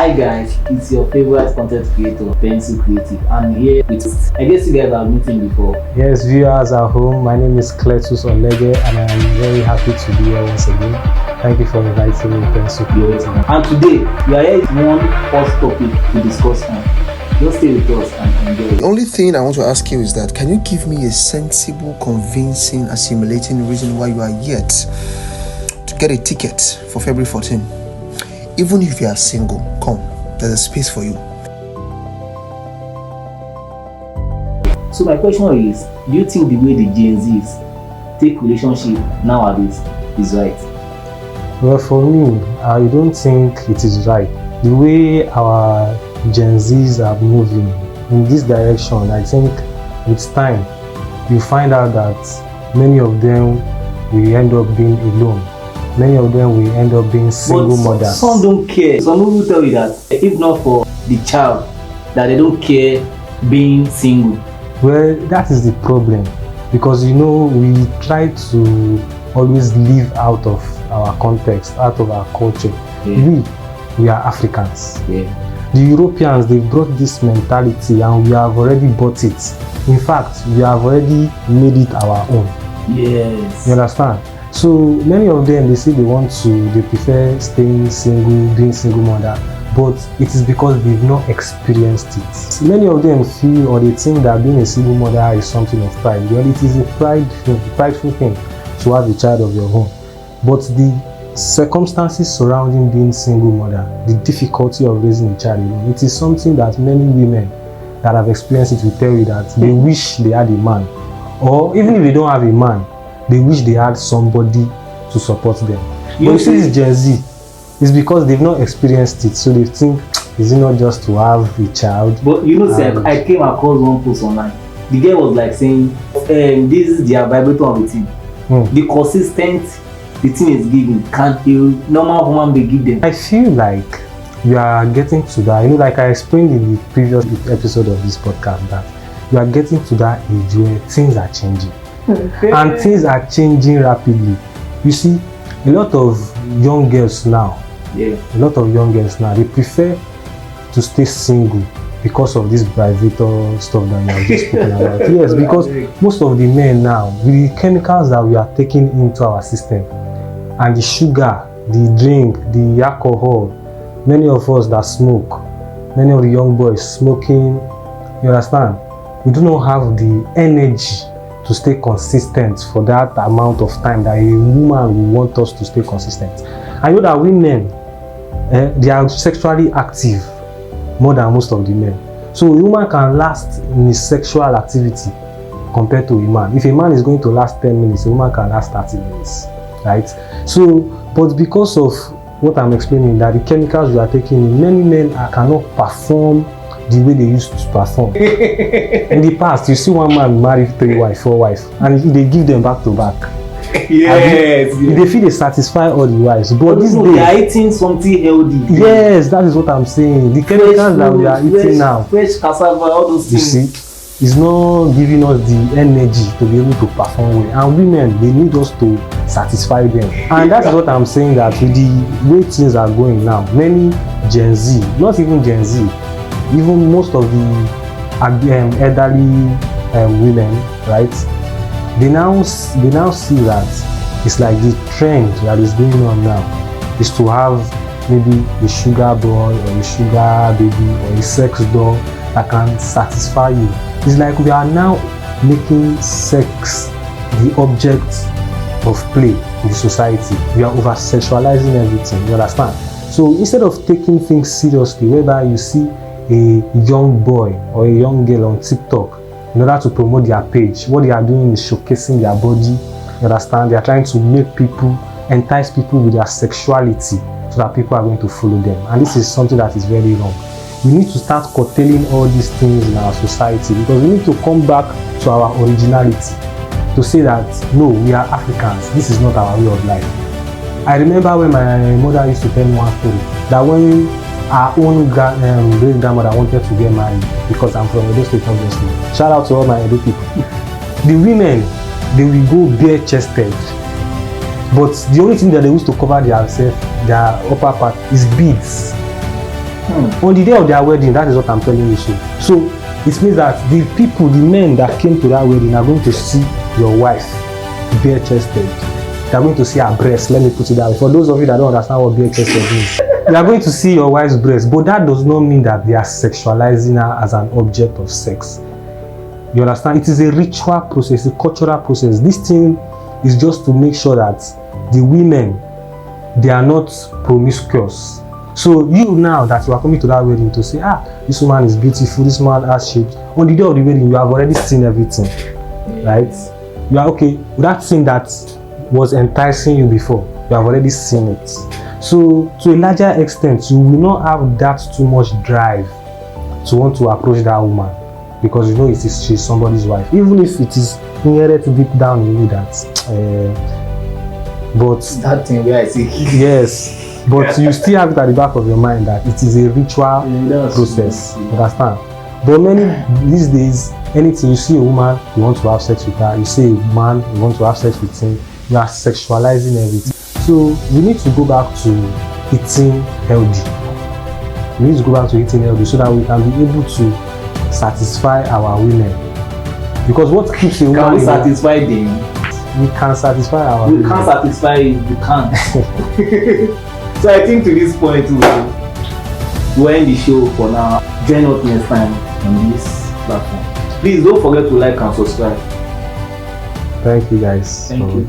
Hi guys, it's your favorite content creator, Pencil Creative. I'm here with, I guess you guys have met him before. Yes, viewers at home, my name is Skepticism and I am very happy to be here once again. Thank you for inviting me, Pencil Creative. And today, we are here with one hot topic to discuss on. Just stay with us and enjoy. The only thing I want to ask you is that can you give me a sensible, convincing, assimilating reason why you are yet to get a ticket for February 14? Even if you are single, come, there's a space for you. So my question is, do you think the way the Gen Zs take relationship nowadays is right? Well, for me, I don't think it is right. The way our Gen Zs are moving in this direction, I think with time, you find out that many of them will end up being alone. Many of them will end up being single mothers. Some don't care. Some people tell you that if not for the child, that they don't care being single. Well, that is the problem, because we try to always live out of our context, out of our culture. Yeah. We are Africans. Yeah. The Europeans, they brought this mentality and we have already bought it. In fact, we have already made it our own. Yes. You understand? So many of them, they say they prefer staying single, being single mother, but it is because they've not experienced it. Many of them feel or they think that being a single mother is something of pride. Well, it is a prideful thing to have a child of your own. But the circumstances surrounding being single mother, the difficulty of raising a child alone, it is something that many women that have experienced it will tell you that they wish they had a man. Or even if they don't have a man, they wish they had somebody to support them. But you see this Gen Z, it's because they've not experienced it, so they think, is it not just to have a child? But I came across one post online. The girl was like saying, this is their vibrator of the team. The consistent the team is giving, can't you normal woman be give them? I feel like we are getting to that, like I explained in the previous episode of this podcast, that we are getting to that age where things are changing. And things are changing rapidly. You see, a lot of young girls now, they prefer to stay single because of this vibrator stuff that you have just spoken about. Yes, because most of the men now, with the chemicals that we are taking into our system, and the sugar, the drink, the alcohol, many of us that smoke, many of the young boys smoking, you understand, we do not have the energy to stay consistent for that amount of time that a woman will want us to stay consistent. I know that women, they are sexually active more than most of the men. So a woman can last in his sexual activity compared to a man. If a man is going to last 10 minutes, a woman can last 30 minutes, right? So, but because of what I'm explaining, that the chemicals we are taking in, many men cannot perform the way they used to perform. In the past, you see one man marry 3 wives, 4 wives, and they give them back to back. Yes. They feel they satisfy all the wives. But these days, they are eating something healthy. Yes, that is what I'm saying. The chemicals that we are eating now, fresh cassava, all those things. You see, is not giving us the energy to be able to perform well. And women, they need us to satisfy them. And that's what I'm saying, that with the way things are going now, many Gen Z, not even Gen Z, even most of the elderly women, right? They now see that it's like the trend that is going on now is to have maybe a sugar boy or a sugar baby or a sex doll that can satisfy you. It's like we are now making sex the object of play in the society. We are over sexualizing everything, you understand? So instead of taking things seriously, whereby you see a young boy or a young girl on TikTok, in order to promote their page, what they are doing is showcasing their body, you understand? They are trying to make people, entice people with their sexuality so that people are going to follow them. And this is something that is very wrong. We need to start curtailing all these things in our society, because we need to come back to our originality, to say that no, we are Africans, this is not our way of life. I remember when my mother used to tell me one story, that when our own great grandmother wanted to get married, because I'm from Edo State, obviously. Shout out to all my Edo people. The women, they will go bare chested, but the only thing that they used to cover their upper part is beads. On the day of their wedding, that is what I'm telling you. So it means that the people, the men that came to that wedding are going to see your wife bare chested. They are going to see her breast. Let me put it that way. For those of you that don't understand what bare chested means, they are going to see your wife's breast, but that does not mean that they are sexualizing her as an object of sex. You understand? It is a ritual process, a cultural process. This thing is just to make sure that the women, they are not promiscuous. So you now that you are coming to that wedding to say, this woman is beautiful, this man has shaped. On the day of the wedding, you have already seen everything, right? You are okay. That thing that was enticing you before, you have already seen it. So to a larger extent, you will not have that too much drive to want to approach that woman because you know she's somebody's wife, even if it is inherent deep down in you that. But that thing where I see. Yes. But you still have it at the back of your mind that it is a ritual process. Understand? But many these days, anything you see a woman, you want to have sex with her. You see a man, you want to have sex with him. You are sexualizing everything. So we need to go back to eating healthy. We need to go back to eating healthy so that we can be able to satisfy our women. Because what keeps a woman? Can we satisfy them? We can satisfy our women. We can't satisfy you can't. So I think to this point we'll end the show for now. Join us next time on this platform. Please don't forget to like and subscribe. Thank you guys. Thank you.